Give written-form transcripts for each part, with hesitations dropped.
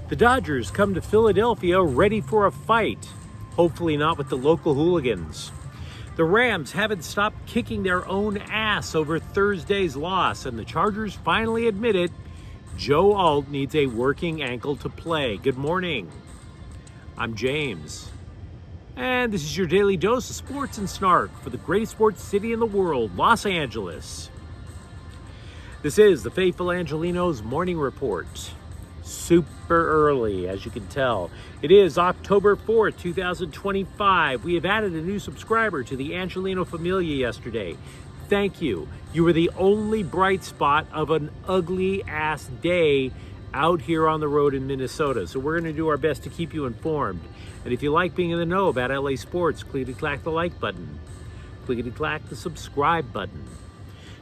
The Dodgers come to Philadelphia ready for a fight, hopefully not with the local hooligans. The Rams haven't stopped kicking their own ass over Thursday's loss, and the Chargers finally admit it. Joe Alt needs a working ankle to play. Good morning. I'm James. And this is your daily dose of sports and snark for the greatest sports city in the world, Los Angeles. This is the faithful Angelenos morning report. Super early, as you can tell. It is October 4th, 2025. We have added a new subscriber to the Angeleno Familia yesterday. Thank you. You were the only bright spot of an ugly-ass day out here on the road in Minnesota. So we're going to do our best to keep you informed. And if you like being in the know about LA sports, clickety-clack the like button. Clickety-clack the subscribe button.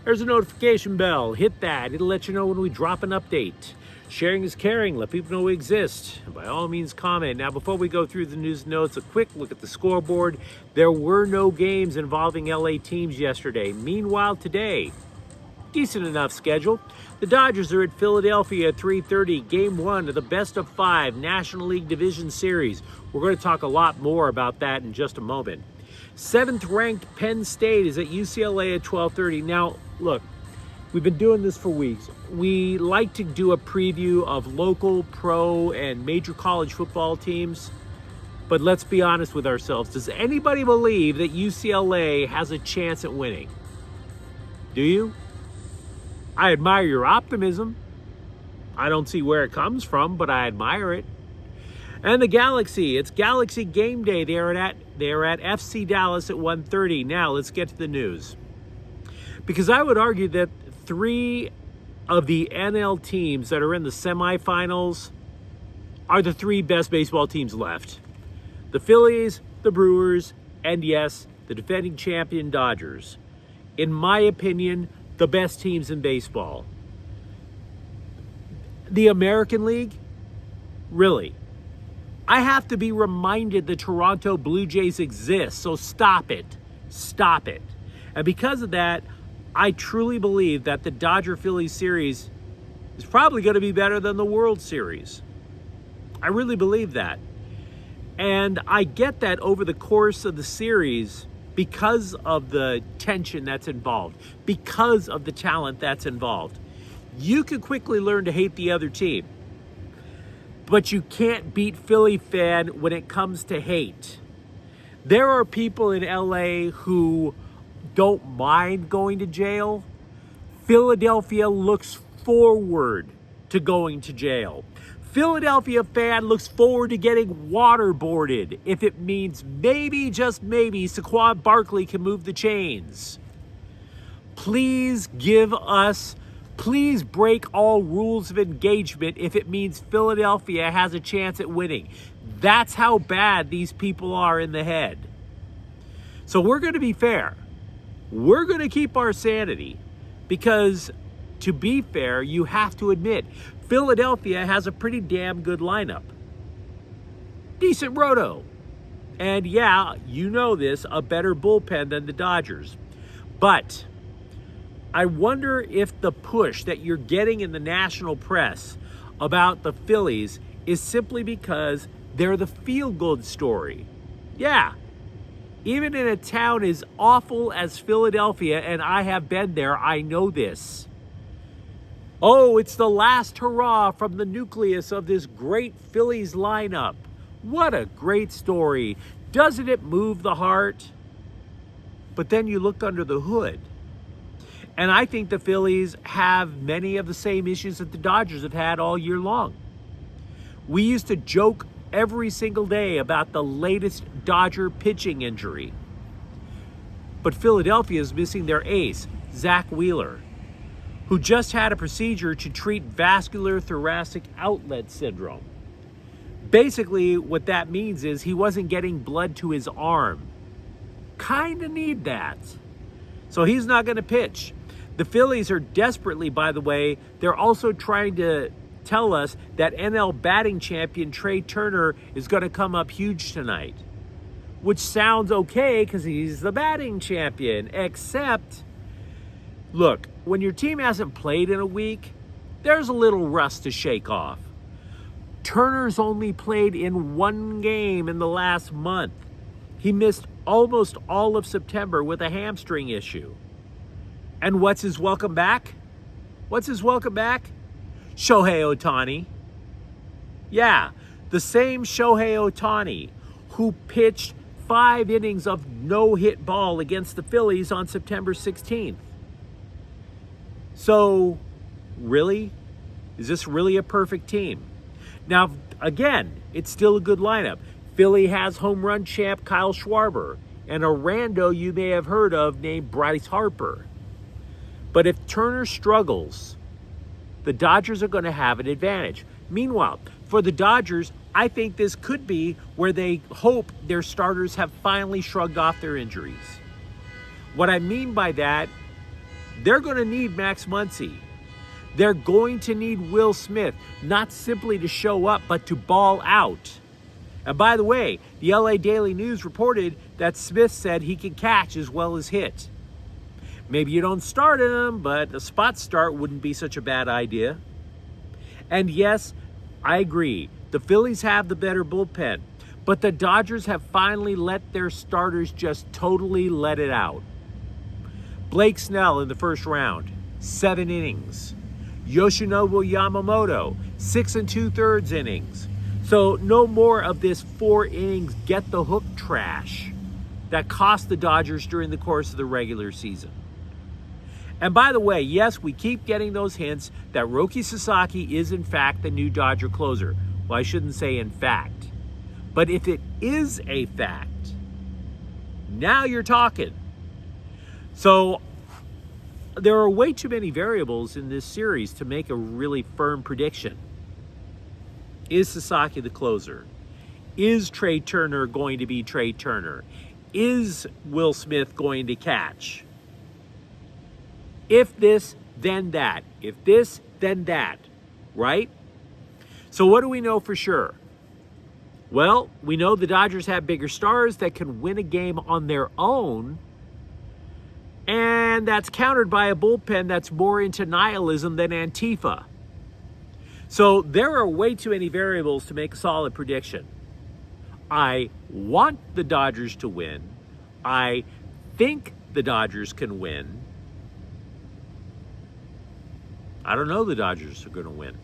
There's a notification bell. Hit that. It'll let you know when we drop an update. Sharing is caring. Let people know we exist. And by all means, comment. Now, before we go through the news notes, a quick look at the scoreboard. There were no games involving LA teams yesterday. Meanwhile, today, decent enough schedule. The Dodgers are at Philadelphia at 3:30. Game 1 of the best of 5 National League Division Series. We're going to talk a lot more about that in just a moment. 7th-ranked Penn State is at UCLA at 12:30. Now, look, we've been doing this for weeks. We like to do a preview of local, pro, and major college football teams. But let's be honest with ourselves. Does anybody believe that UCLA has a chance at winning? Do you? I admire your optimism. I don't see where it comes from, but I admire it. And the Galaxy, it's Galaxy game day. They are at FC Dallas at 1:30. Now let's get to the news. Because I would argue that 3 of the NL teams that are in the semifinals are the 3 best baseball teams left. The Phillies, the Brewers, and yes, the defending champion Dodgers. In my opinion, the best teams in baseball. The American League? Really? I have to be reminded the Toronto Blue Jays exist, so stop it. Stop it. And because of that, I truly believe that the Dodger-Phillies series is probably going to be better than the World Series. I really believe that. And I get that over the course of the series because of the tension that's involved, because of the talent that's involved. You can quickly learn to hate the other team. But you can't beat Philly fan when it comes to hate. There are people in LA who don't mind going to jail. Philadelphia looks forward to going to jail. Philadelphia fan looks forward to getting waterboarded if it means maybe, just maybe, Saquon Barkley can move the chains. Please break all rules of engagement if it means Philadelphia has a chance at winning. That's how bad these people are in the head. So we're going to be fair. We're going to keep our sanity because, to be fair, you have to admit, Philadelphia has a pretty damn good lineup. Decent roto. And yeah, you know this, a better bullpen than the Dodgers. But I wonder if the push that you're getting in the national press about the Phillies is simply because they're the feel-good story. Yeah. Even in a town as awful as Philadelphia, and I have been there, I know this. Oh, it's the last hurrah from the nucleus of this great Phillies lineup. What a great story. Doesn't it move the heart? But then you look under the hood. And I think the Phillies have many of the same issues that the Dodgers have had all year long. We used to joke every single day about the latest Dodger pitching injury. But Philadelphia is missing their ace, Zach Wheeler, who just had a procedure to treat vascular thoracic outlet syndrome. Basically, what that means is he wasn't getting blood to his arm. Kinda need that. So he's not going to pitch. The Phillies are desperately, by the way, they're also trying to tell us that NL batting champion Trey Turner is going to come up huge tonight. Which sounds okay because he's the batting champion, except, look, when your team hasn't played in a week, there's a little rust to shake off. Turner's only played in one game in the last month. He missed almost all of September with a hamstring issue. And what's his welcome back? What's his welcome back? Shohei Ohtani. Yeah, the same Shohei Ohtani who pitched 5 innings of no-hit ball against the Phillies on September 16th. So, really? Is this really a perfect team? Now, again, it's still a good lineup. Philly has home run champ Kyle Schwarber and a rando you may have heard of named Bryce Harper. But if Turner struggles, the Dodgers are going to have an advantage. Meanwhile, for the Dodgers, I think this could be where they hope their starters have finally shrugged off their injuries. What I mean by that, they're going to need Max Muncy. They're going to need Will Smith, not simply to show up, but to ball out. And by the way, the LA Daily News reported that Smith said he can catch as well as hit. Maybe you don't start him, but a spot start wouldn't be such a bad idea. And yes, I agree. The Phillies have the better bullpen, but the Dodgers have finally let their starters just totally let it out. Blake Snell in the first round, 7 innings. Yoshinobu Yamamoto, 6 2/3 innings. So no more of this 4 innings get the hook trash that cost the Dodgers during the course of the regular season. And by the way, yes, we keep getting those hints that Roki Sasaki is in fact the new Dodger closer. Well, I shouldn't say in fact. But if it is a fact, now you're talking. So there are way too many variables in this series to make a really firm prediction. Is Sasaki the closer? Is Trey Turner going to be Trey Turner? Is Will Smith going to catch? If this, then that. If this, then that. Right? So what do we know for sure? Well, we know the Dodgers have bigger stars that can win a game on their own. And that's countered by a bullpen that's more into nihilism than Antifa. So there are way too many variables to make a solid prediction. I want the Dodgers to win. I think the Dodgers can win. I don't know the Dodgers are going to win.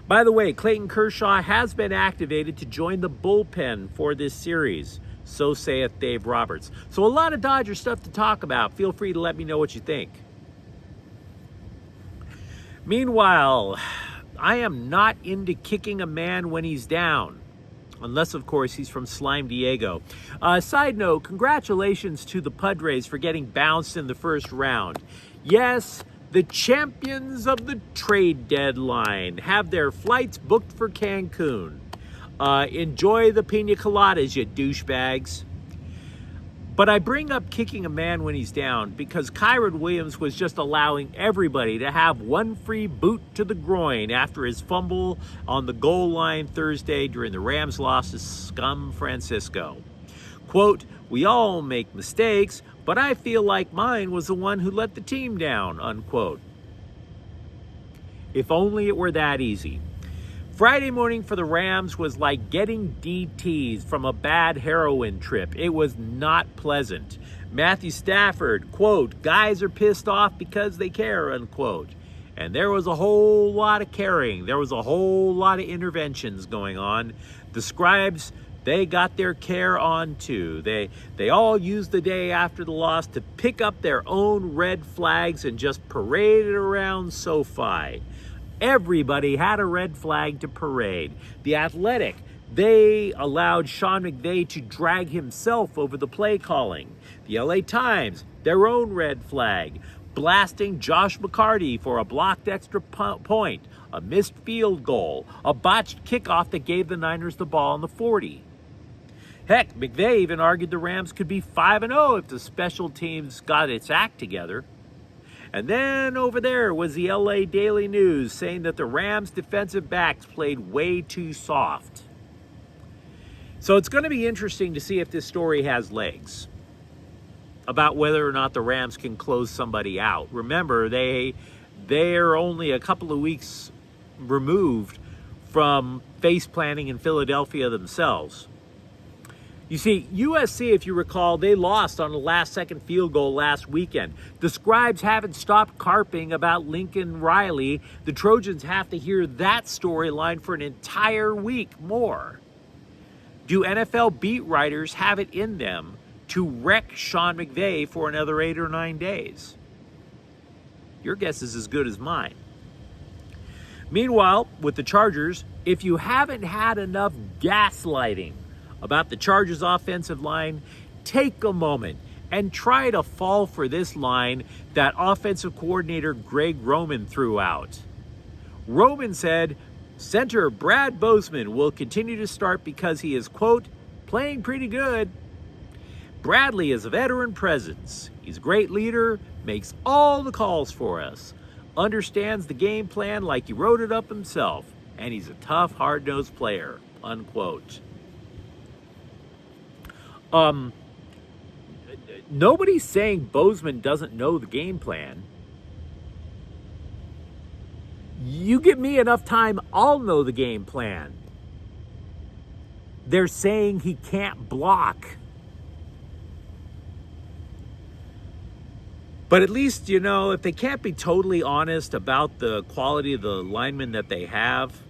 By the way, Clayton Kershaw has been activated to join the bullpen for this series. So saith Dave Roberts. So a lot of Dodger stuff to talk about. Feel free to let me know what you think. Meanwhile, I am not into kicking a man when he's down. Unless, of course, he's from Slime Diego. Side note, congratulations to the Padres for getting bounced in the first round. Yes, the champions of the trade deadline have their flights booked for Cancun. Enjoy the pina coladas, you douchebags. But I bring up kicking a man when he's down because Kyron Williams was just allowing everybody to have one free boot to the groin after his fumble on the goal line Thursday during the Rams' loss to Scum Francisco. Quote, "We all make mistakes, but I feel like mine was the one who let the team down," unquote. If only it were that easy. Friday morning for the Rams was like getting DTs from a bad heroin trip. It was not pleasant. Matthew Stafford, quote, "Guys are pissed off because they care," unquote. And there was a whole lot of caring. There was a whole lot of interventions going on. The scribes, they got their care on too. They all used the day after the loss to pick up their own red flags and just parade it around SoFi. Everybody had a red flag to parade. The Athletic, they allowed Sean McVay to drag himself over the play calling. The LA Times, their own red flag, blasting Josh McCarty for a blocked extra point, a missed field goal, a botched kickoff that gave the Niners the ball on the 40. Heck, McVay even argued the Rams could be 5-0 if the special teams got its act together. And then over there was the LA Daily News saying that the Rams defensive backs played way too soft. So it's going to be interesting to see if this story has legs about whether or not the Rams can close somebody out. Remember, they're only a couple of weeks removed from face planting in Philadelphia themselves. You see, USC, if you recall, they lost on a last-second field goal last weekend. The scribes haven't stopped carping about Lincoln Riley. The Trojans have to hear that storyline for an entire week more. Do NFL beat writers have it in them to wreck Sean McVay for another 8 or 9 days? Your guess is as good as mine. Meanwhile, with the Chargers, if you haven't had enough gaslighting about the Chargers' offensive line, take a moment and try to fall for this line that offensive coordinator Greg Roman threw out. Roman said, center Brad Bozeman will continue to start because he is, quote, playing pretty good. Bradley is a veteran presence. He's a great leader, makes all the calls for us, understands the game plan like he wrote it up himself, and he's a tough, hard-nosed player, unquote. Nobody's saying Bozeman doesn't know the game plan. You give me enough time, I'll know the game plan. They're saying he can't block. But at least, if they can't be totally honest about the quality of the linemen that they have,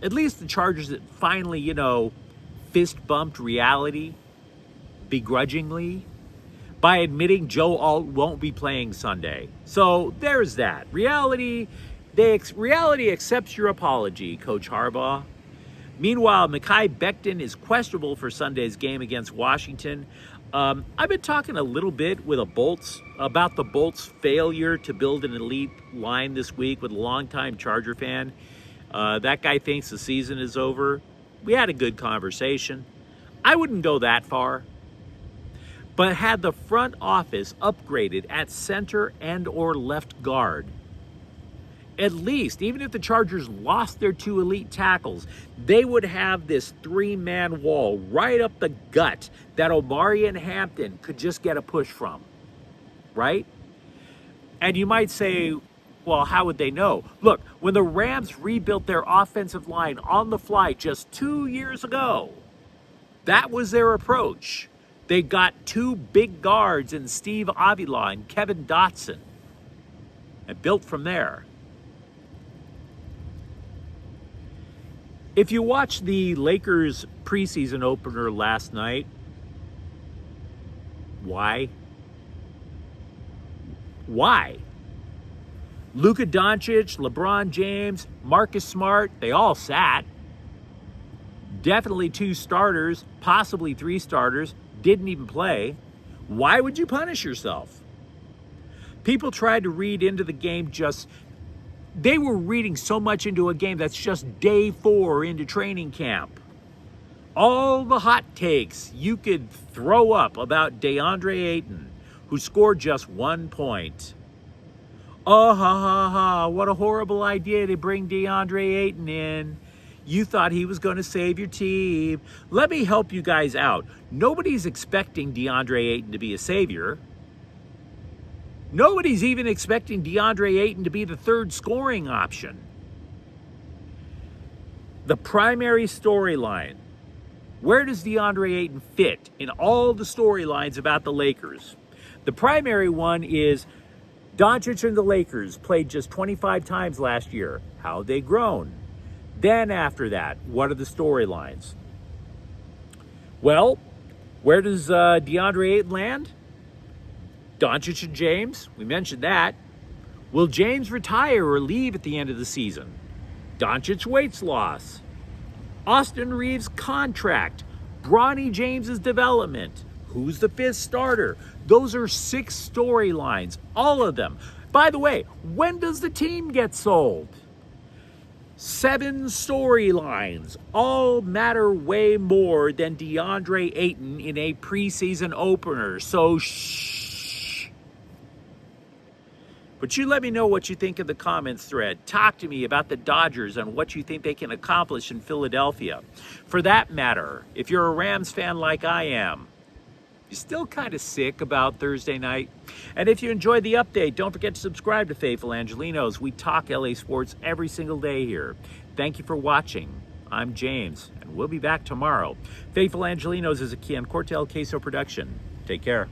at least the Chargers that finally, fist-bumped reality begrudgingly by admitting Joe Alt won't be playing Sunday. So there's that. Reality accepts your apology, Coach Harbaugh. Meanwhile, Mekhi Becton is questionable for Sunday's game against Washington. I've been talking a little bit with about the Bolts' failure to build an elite line this week with a longtime Charger fan. That guy thinks the season is over. We had a good conversation. I wouldn't go that far. But had the front office upgraded at center and or left guard, at least, even if the Chargers lost their 2 elite tackles, they would have this 3-man wall right up the gut that Omari and Hampton could just get a push from, right? And you might say, well, how would they know? Look, when the Rams rebuilt their offensive line on the fly just 2 years ago, that was their approach. They got 2 big guards in Steve Avila and Kevin Dotson and built from there. If you watched the Lakers preseason opener last night, why? Luka Doncic, LeBron James, Marcus Smart, they all sat. Definitely 2 starters, possibly 3 starters, didn't even play. Why would you punish yourself? People tried to read into the game they were reading so much into a game that's just day 4 into training camp. All the hot takes you could throw up about DeAndre Ayton, who scored just 1 point. Oh, ha, what a horrible idea to bring DeAndre Ayton in. You thought he was going to save your team. Let me help you guys out. Nobody's expecting DeAndre Ayton to be a savior. Nobody's even expecting DeAndre Ayton to be the 3rd scoring option. The primary storyline. Where does DeAndre Ayton fit in all the storylines about the Lakers? The primary one is Doncic and the Lakers played just 25 times last year. How'd they grown? Then after that, what are the storylines? Well, where does DeAndre Ayton land? Doncic and James, we mentioned that. Will James retire or leave at the end of the season? Doncic weight loss. Austin Reeves' contract. Bronny James's development. Who's the 5th starter? Those are 6 storylines, all of them. By the way, when does the team get sold? 7 storylines, all matter way more than DeAndre Ayton in a preseason opener. So shh. But you let me know what you think in the comments thread. Talk to me about the Dodgers and what you think they can accomplish in Philadelphia. For that matter, if you're a Rams fan like I am, you're still kind of sick about Thursday night. And if you enjoyed the update, don't forget to subscribe to Faithful Angelenos. We talk LA sports every single day here. Thank you for watching. I'm James, and we'll be back tomorrow. Faithful Angelenos is a Kian Cortel Queso production. Take care.